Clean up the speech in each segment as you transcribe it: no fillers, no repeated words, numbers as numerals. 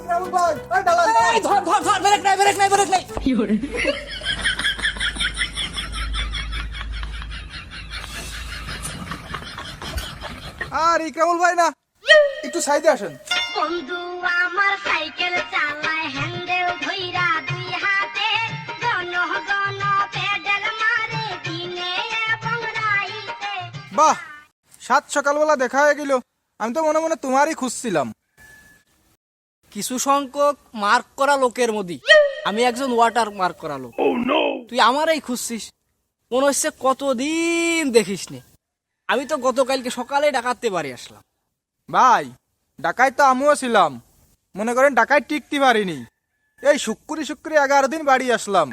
ধর ধর ধর, ব্রেক নাই ব্রেক নাই ব্রেক নাই। আর ইকরামুল ভাই না, একটু সাইডে আসেন। বন্ধু আমার সাইকেল চালায় হ্যান্ডেল ধইরা দুই হাতে, ঘন ঘন পেডাল মারে দিনে এবং রাইতে। বাহ, সাত সকালবেলা দেখা হয়ে গেল। আমি তো মনে মনে তোমারই খুঁজছিলাম। কিছু সংখ্যক মার্ক করা লোকের মধ্যে আমি একজন ওয়াটার মার্ক করা লোক। তুই আমারই খুঁজছিস, মনে হচ্ছে কতদিন দেখিস নি। আমি তো গতকালকে সকালে ডাকাতে বাড়ি আসলাম। ভাই, ঢাকায় তো আমিও ছিলাম, মনে করেন ঢাকায় টিকতে পারিনি। এই শুক্রি 11 দিন বাড়ি আসলাম।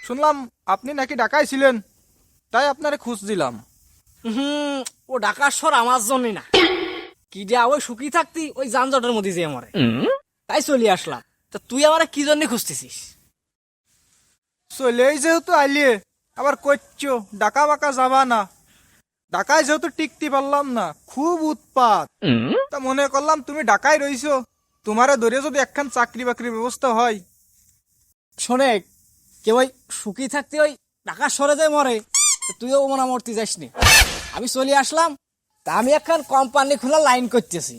শুনলাম আপনি নাকি ঢাকায় ছিলেন, তাই আপনারে খুঁজ দিলাম। ও ঢাকার স্বর আমার জন্যই না, কি যে ওই সুখী থাকতি ওই যানজটের মধ্যে যে আমারে, তাই চলে আসলাম। তা তুই আমারে কি জন্য খুঁজতেছিস? চলেই যেহেতু আইলিয়ে, আবার কইছো ঢাকা বাকা যাবা না। ঢাকায় যেহেতু টিকতে পারলাম না, খুব উৎপাত। তা মনে করলাম তুমি ঢাকায় রইছো, তোমারে ধরে যদি একখান চাকরি বাকরির ব্যবস্থা হয়। শোনে, কেউ ওই সুখী থাকতে ওই ঢাকার স্বরে যায় মরে, তা তুইও মনে মরতে যাস নি। আমি চলে আসলাম, তা আমি একখান কোম্পানি খোলা লাইন করতেছি।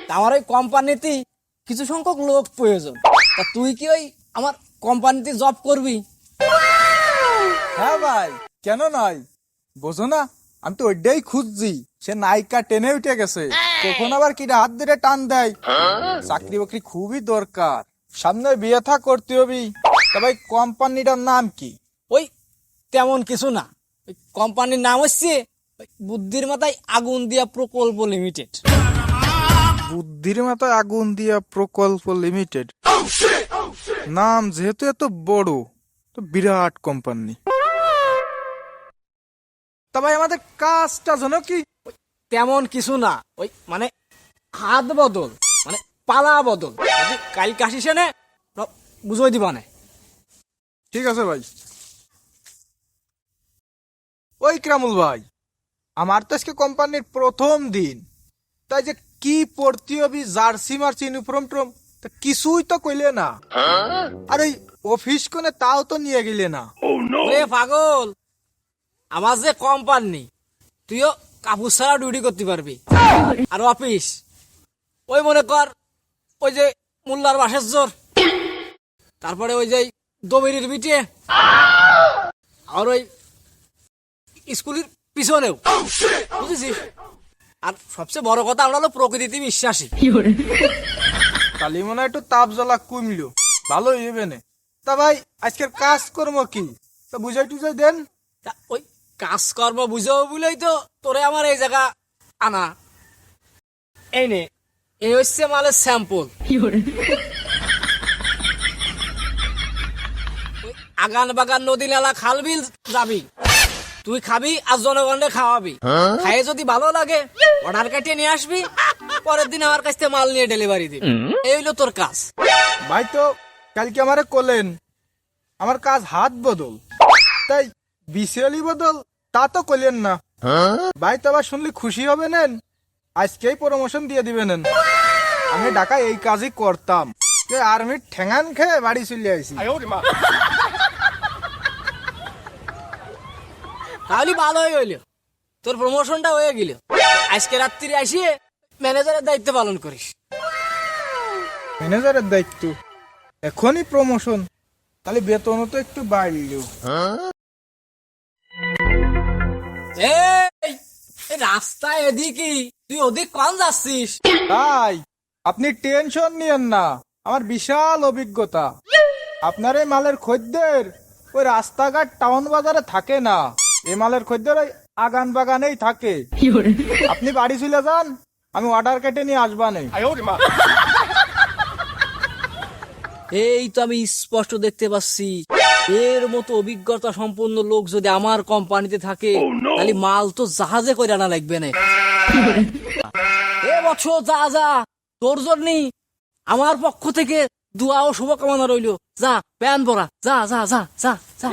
তা আমার ওই কোম্পানিতে কিছু সংখ্যক লোক প্রয়োজন। তা তুই কি ওই আমার কোম্পানিতে জব করবি? হ্যাঁ ভাই, কেন নয়? বোঝো না, আমি তো ওইটাই খুঁজছি। সে নায়িকা টেনে উঠে গেছে, কখন আবার কি হাত ধরে টান দেয়। চাকরি বাকরি খুবই দরকার, সামনে বিয়ে থা করতে হবে। তা ভাই, কোম্পানিটার নাম কি? ওই তেমন কিছু না, ওই কোম্পানির নাম হচ্ছে ওই বুদ্ধির মাথায় আগুন দিয়া প্রকল্প লিমিটেড। বুদ্ধির মাথায় আগুন দিয়া প্রকল্প লিমিটেড। নাম যেহেতু এত বড়, তো বিরাট কোম্পানি। তা ভাই, আমাদের কাজটা জানো কি? তেমন কিছু না, ওই মানে হাত বদল, মানে পালা বদল। কালকে আসিস নে, বুঝাই দিবা না। ঠিক আছে ভাই। ওই ইকরামুল ভাই, আমার তো আজকে কোম্পানির প্রথম দিন, তাই যে কি পড়তে হবে, জার্সি মার্সি ইউনিফর্ম ট্রম, তা কিছুই তো কইলে না। আর ওই অফিস কোনে তাও তো নিয়ে গেলে না। ওরে পাগল, আমার যে কোম্পানি, তুইও কাপড় ছাড়া ডিউটি করতে পারবি। আর অফিস ওই মনে কর ওই যে মোল্লার বাসের জোর, তারপরে ওই যে দবিরির বিটে, আর ওই স্কুলের পিছনেও, বুঝেছিস? আর সবচেয়ে বড় কথা, আমরা হলো প্রকৃতিতে বিশ্বাসী। কালি মনে হয় একটু তাপ জ্বালা কমলো, ভালো হইবে না। তা ভাই, আজকের কাজ কর্ম কি, তা বুঝাই টুজাই দেন। তা ওই কাজকর্ম বুঝাবো বলেই তো তোরে আমার এই জায়গা আনা। এই নে, এই হচ্ছে মালের স্যাম্পল। আগান বাগান নদী নালা খাল বিল যাবি, তুই খাবি আর জনগণে খাওয়াবি। খাইয়ে যদি ভালো লাগে অর্ডার কাটিয়ে নিয়ে আসবি, পরের দিন আমার কাছ থেকে মাল নিয়ে ডেলিভারি দিবি। এই হইলো তোর কাজ। ভাই তো কালকে আমারে কলেন আমার কাজ হাত বদল, তাই বিসিএলি বদল তা তো কইলেন না। ভাই তো আবার শুনলে খুশি হবে নেন, আজকেই প্রমোশন দিয়ে দিবেন। আমি ঢাকায় এই কাজই করতাম, আর্মির ঠেঙান খেয়ে বাড়ি চলে আইছি। তাহলে ভালো হয়ে গেল, তোর প্রমোশনটা হয়ে গেল। আজকে রাত্রি আসিয়ে ম্যানেজারের দায়িত্ব পালন করিস। ম্যানেজারের দায়িত্ব? এখনই প্রমোশন? তাহলে বেতনও তো একটু বাড়লো। এই রাস্তায় এদিকে, তুই ওদিক কম যাচ্ছিস? তাই আপনি টেনশন নিয়েন না, আমার বিশাল অভিজ্ঞতা। আপনার এই মালের খদ্দের ওই রাস্তাঘাট টাউন বাজারে থাকে না, এই মালের খদ্দের ওই আগান বাগানেই থাকে। আপনি বাড়ি চলে যান, আমি অর্ডার কেটে নিয়ে আসবা নেই। এই তো আমি স্পষ্ট দেখতে পাচ্ছি, এর মতো অভিজ্ঞতা সম্পন্ন লোক যদি আমার কোম্পানিতে থাকে, তাহলে মাল তো জাহাজে করে আনা লাগবে না। এ বছর যা যা, তোর জন্য আমার পক্ষ থেকে দোয়া ও শুভকামনা রইল। যা প্যান পরা, যা যা যা যা যা।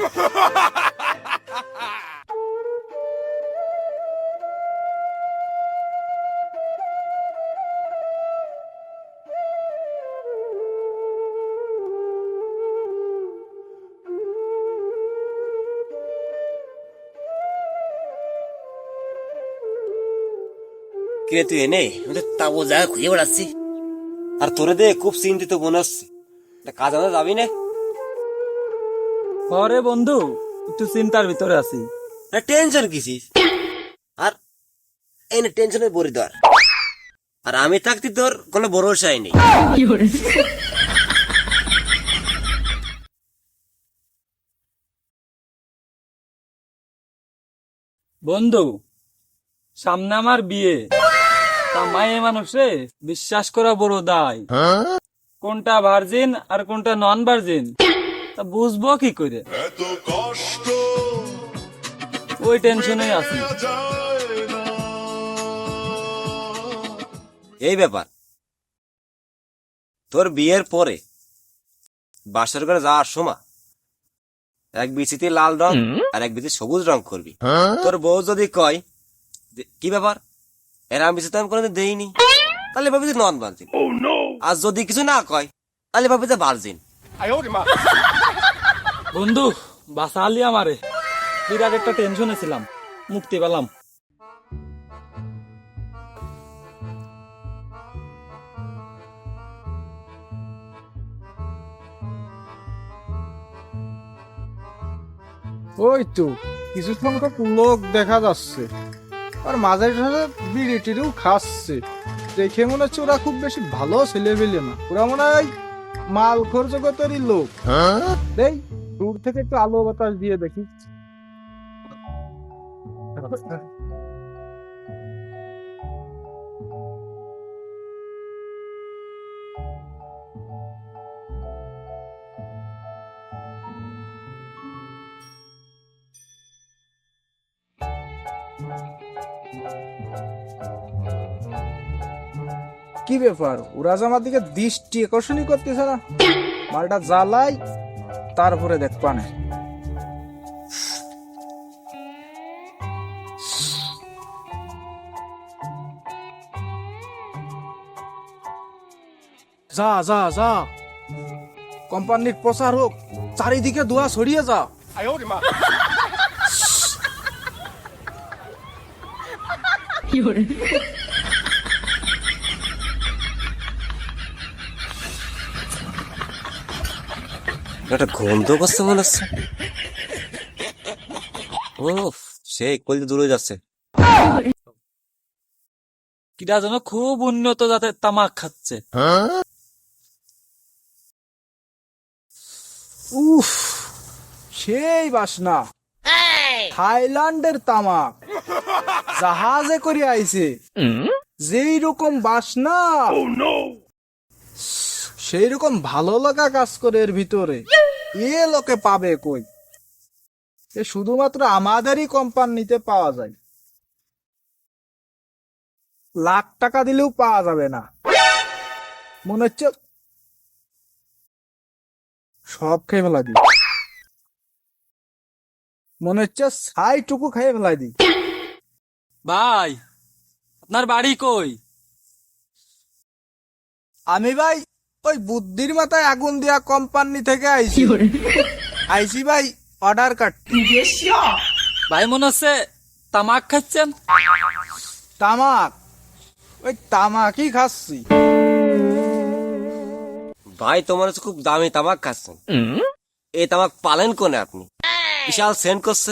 কিরে তুই এনে তাবো যা খুঁজে বেড়াচ্ছি, আর তোরে দে খুব চিন্তিত মনে হচ্ছে। কাজ আমাদের যাবি না? পরে বন্ধু একটু চিন্তার ভিতরে আছি। টেনশন কিছিস? আর এনে টেনশনের বড়ি ধর, আর আমি থাকতে তোর কোনো ভরসাই নেই। বন্ধু, সামনে আমার বিয়ে, তা মায়ে মানুষে বিশ্বাস করা বড় দায়। কোনটা ভার্জিন আর কোনটা নন ভার্জিন তা বুঝবো কি করে? ওই টেনশনে আছি। এই ব্যাপার, তোর বিয়ের পরে বাসর ঘরে যাওয়ার সময় এক বিচিতে লাল রং আর এক বিচি সবুজ রং করবি। তোর বউ যদি কয় যে, কি ব্যাপার এরা বিচি তো আমি কোনোদিন দেইনি, তাহলে ভাবি যে নন ভার্জিন। আর যদি কিছু না কয় তাহলে ভাবি যে ভার্জিন। বন্ধু বাঁচালি আমারে, বিরাট একটা টেনশনে ছিলাম, মুক্তি পেলাম। ওই তো কিছু সংখ্যক লোক দেখা যাচ্ছে, আর মাঝে সাঝে বিড়ি টিড়িও খাচ্ছে। দেখে মনে হচ্ছে ওরা খুব বেশি ভালো ছেলে পেলে না, ওরা মনে হয় মাল খোর জগতেরই লোক। দেই দূর থেকে একটু আলো বাতাস দিয়ে দেখি। কি ব্যাপার, ওরা যে আমার দিকে দৃষ্টি আকর্ষণই করতেছে না? মালটা জ্বালাই, তারপরে দেখবা না। যা যা যা, কোম্পানির প্রচার হোক, চারিদিকে ধোঁয়া ছড়িয়ে যা। একটা গন্ধ করছে মনে হচ্ছে। ও সেই কলতে দূরে যাচ্ছে। কিরা যেন খুব উন্নত জাতের তামাক খাচ্ছে। উফ, সেই বাসনা, থাইল্যান্ডের তামাক, জাহাজে করে আইছে। যেই রকম বাসনা, সেই রকম ভালো লাগা কাজ করে এর ভিতরে। এ লোকে পাবে কই? এ শুধুমাত্র আমাদেরই কোম্পানিতে পাওয়া যায়, লাখ টাকা দিলেও পাওয়া যাবে না। মনে হচ্ছে সব খেয়ে ফেলা দি, মনে হচ্ছে ছাইটুকু খেয়ে ফেলাই দি। ভাই, আপনার বাড়ি কই? আমি ভাই ওই বুদ্ধির মাথায় আগুন দিয়া কোম্পানি থেকে আইছি। আইছি ভাই অর্ডার কাটতে। ভাই মনে হচ্ছে তামাক খাচ্ছেন। তামাক? ওই তামাকই খাচ্ছি। ভাই তোমার হচ্ছে খুব দামি তামাক খাচ্ছেন। এই তামাক পালেন কোনে আপনি? বিশাল সেন্ট করছে।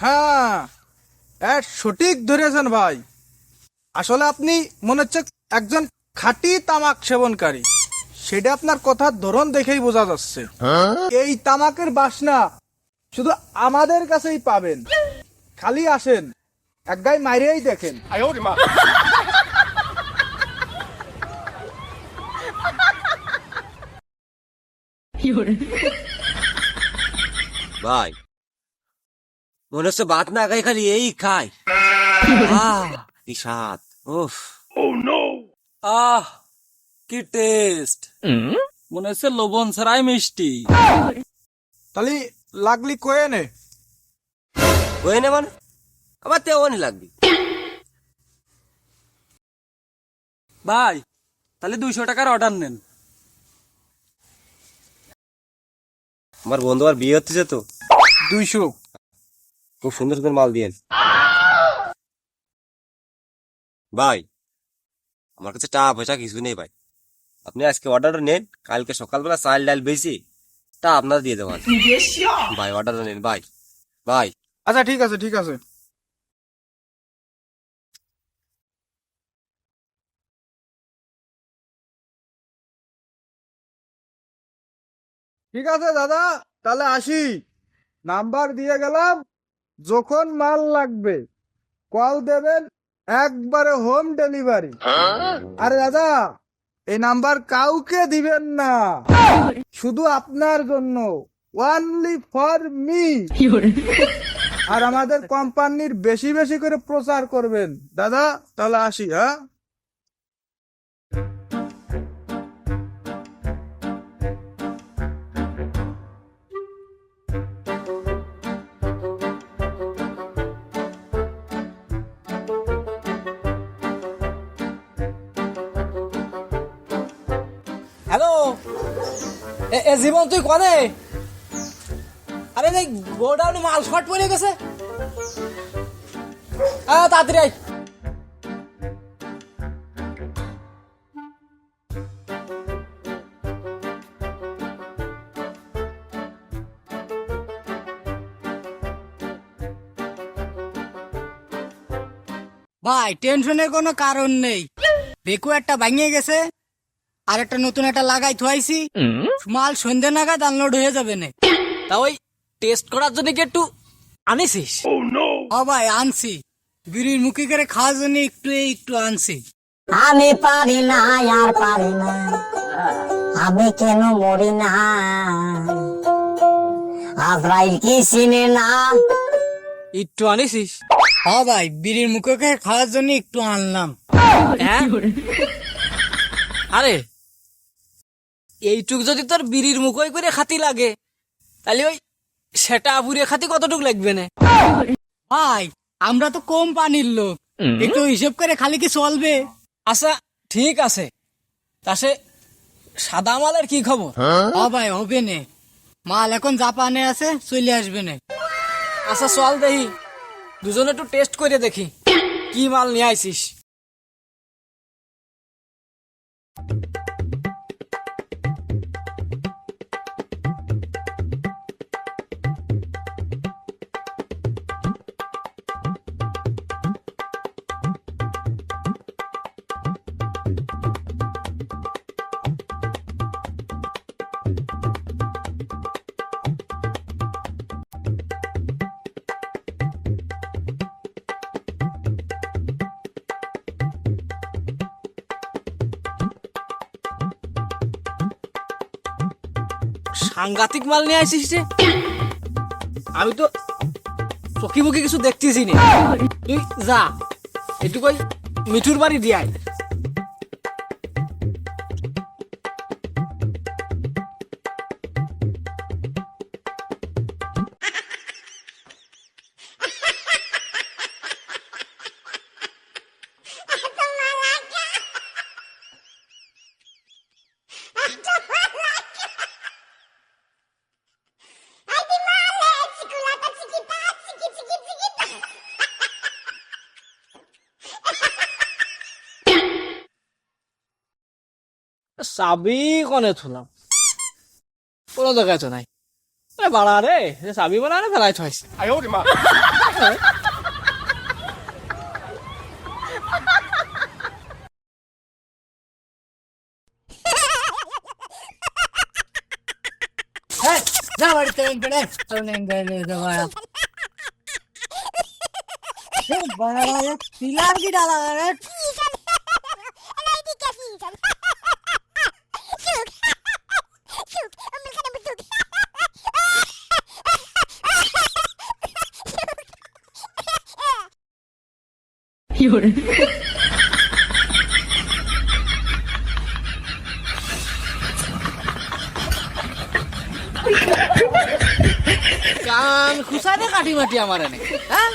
হ্যাঁ, সঠিক ধরেছেন ভাই। আসলে আপনি মনে হচ্ছে একজন খাঁটি তামাক সেবনকারী, সেটা আপনার কথার ধরন দেখেই বোঝা যাচ্ছে। এই তামাকের বাসনা শুধু আমাদের কাছেই পাবেন, খালি আসেন এক গায়ে মাইরেই দেখেন। ভাই মনে হচ্ছে ভাত না খাই খালি এই খায়। কি স্বাদ! উফ, আহ কি টেস্ট! মনে হচ্ছে লবণ ছাড়াই মিষ্টি। তাহলে লাগলি কয়ে নে। হয়ে নে মানে আবার তেমনই লাগবে। ভাই তাহলে 200 টাকার অর্ডার নেন। আমার বন্ধু আর বিয়ে হচ্ছে তো। 200? খুব সুন্দর সুন্দর মাল দিয়েন ভাই। আমার কাছে টাকা পয়সা কিছু নেই ভাই, আপনি আজকে অর্ডারটা নেন, কালকে সকালবেলা চাল ডাল বেশি তা আপনার দিয়ে দেবো ভাই। অর্ডারটা নেন ভাই। ভাই আচ্ছা ঠিক আছে ঠিক আছে। ঠিক আছে দাদা, তাহলে আসি। নাম্বার দিয়ে গেলাম, যখন মাল লাগবে কল দেবেন, একবারে হোম ডেলিভারি। আরে দাদা, এই নাম্বার কাউকে দিবেন না, শুধু আপনার জন্য, ওনলি ফর মি। আর আমাদের কোম্পানির বেশি বেশি করে প্রচার করবেন দাদা। তাহলে আসি, হ্যাঁ। হ্যালো, এ জীবন তুই কনে? আরে এই গোডাউনে মাল শর্ট পড়ে গেছে, তাড়াতাড়ি আয়। ভাই টেনশনের কোনো কারণ নেই, বেকু একটা ভাঙিয়ে গেছে, আর একটা নতুন একটা লাগাই থুয়াইছি, মাল সন্ধ্যে নাগাদ আনলোড হয়ে যাবে না। তা ওই টেস্ট করার জন্য কি একটু আনিসিস? ও ভাই আনছি, বিড়ির মুখে করে খাওয়ার জন্য একটু একটু আনছি। আমি পারি না আর পারি না, আমি কেন মরি না, আজরাইল কি চিনে না। একটু আনিসিস? ও ভাই বিড়ির মুখে করে খাওয়ার জন্য একটু আনলাম। হ্যাঁ? আরে এইটুক যদি তোর বিড়ির মুখই করে খাতি লাগে, তাহলে ওই সেটা পুরে খাতি কতটুক লাগবে না? ভাই আমরা তো কোম্পানির লোক, একটু হিসেব করে খালি কি চলবে? আচ্ছা ঠিক আছে, তা সে সাদা মালের কি খবর? ও ভাই হবে নে, মাল এখন জাপানে আছে, চলে আসবে না। আচ্ছা চল দেখি, দুজনে একটু টেস্ট করে দেখি কি মাল নিয়ে আইছিস। সাংঘাতিক মাল নিয়ে আসিস রে, আমি তো চোখে মুখে কিছু দেখতেছি না। তুই যা একটু কই মিঠুর বাড়ি দিয়ে আয়। চাবি কনে থুলাম, কোনো জায়গায় তো নাই। বাড়া রে, চাবি বানা ফেলাই থইছে। যা বাড়িতে পিলার কি ডালা রে? কান খুসাই না কাটি মাটি আমার এনে, হ্যাঁ?